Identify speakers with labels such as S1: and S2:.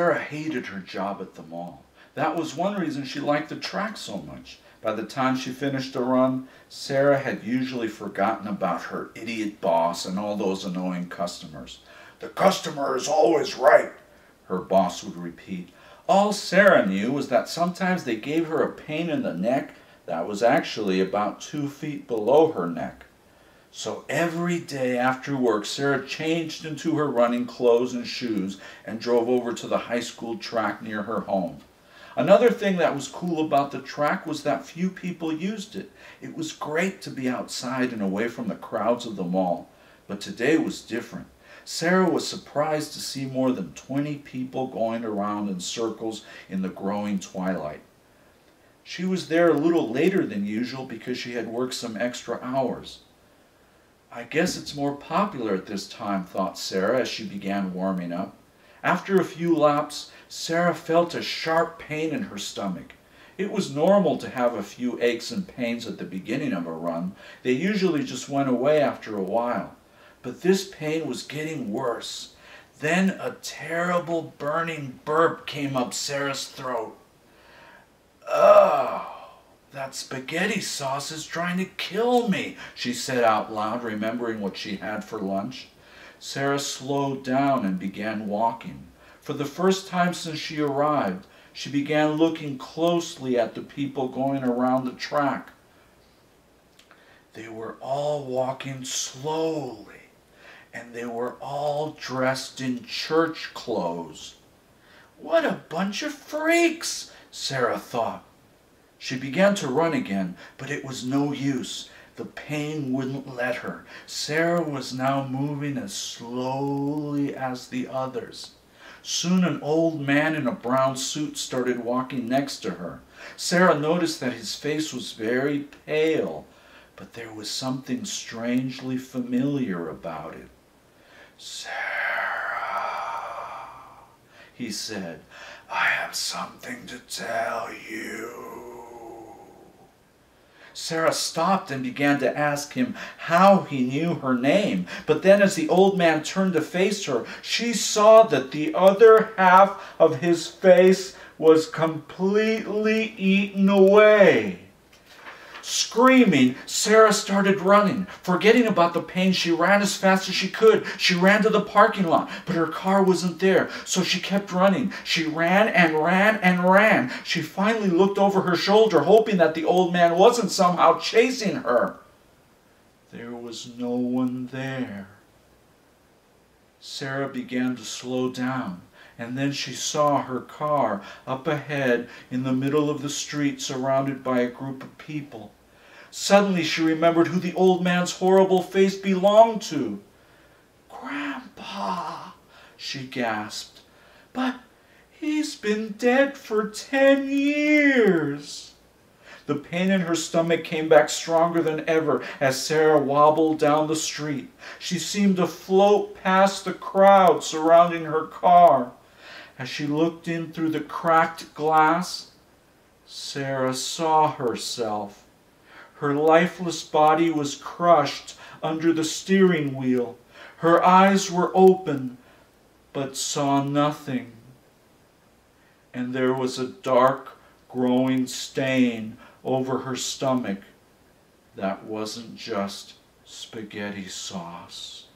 S1: Sarah hated her job at the mall. That was one reason she liked the track so much. By the time she finished the run, Sarah had usually forgotten about her idiot boss and all those annoying customers. "The customer is always right," her boss would repeat. All Sarah knew was that sometimes they gave her a pain in the neck that was actually about 2 feet below her neck. So every day after work, Sarah changed into her running clothes and shoes and drove over to the high school track near her home. Another thing that was cool about the track was that few people used it. It was great to be outside and away from the crowds of the mall. But today was different. Sarah was surprised to see more than 20 people going around in circles in the growing twilight. She was there a little later than usual because she had worked some extra hours. "I guess it's more popular at this time," thought Sarah as she began warming up. After a few laps, Sarah felt a sharp pain in her stomach. It was normal to have a few aches and pains at the beginning of a run. They usually just went away after a while. But this pain was getting worse. Then a terrible burning burp came up Sarah's throat. "Oh, that spaghetti sauce is trying to kill me," she said out loud, remembering what she had for lunch. Sarah slowed down and began walking. For the first time since she arrived, she began looking closely at the people going around the track. They were all walking slowly, and they were all dressed in church clothes. "What a bunch of freaks," Sarah thought. She began to run again, but it was no use. The pain wouldn't let her. Sarah was now moving as slowly as the others. Soon an old man in a brown suit started walking next to her. Sarah noticed that his face was very pale, but there was something strangely familiar about it. "Sarah," he said, "I have something to tell you." Sarah stopped and began to ask him how he knew her name. But then as the old man turned to face her, she saw that the other half of his face was completely eaten away. Screaming, Sarah started running. Forgetting about the pain, she ran as fast as she could. She ran to the parking lot, but her car wasn't there, so she kept running. She ran and ran and ran. She finally looked over her shoulder, hoping that the old man wasn't somehow chasing her. There was no one there. Sarah began to slow down, and then she saw her car up ahead in the middle of the street, surrounded by a group of people. Suddenly she remembered who the old man's horrible face belonged to. "Grandpa," she gasped, "but he's been dead for 10 years. The pain in her stomach came back stronger than ever as Sarah wobbled down the street. She seemed to float past the crowd surrounding her car. As she looked in through the cracked glass, Sarah saw herself. Her lifeless body was crushed under the steering wheel. Her eyes were open, but saw nothing. And there was a dark, growing stain over her stomach that wasn't just spaghetti sauce.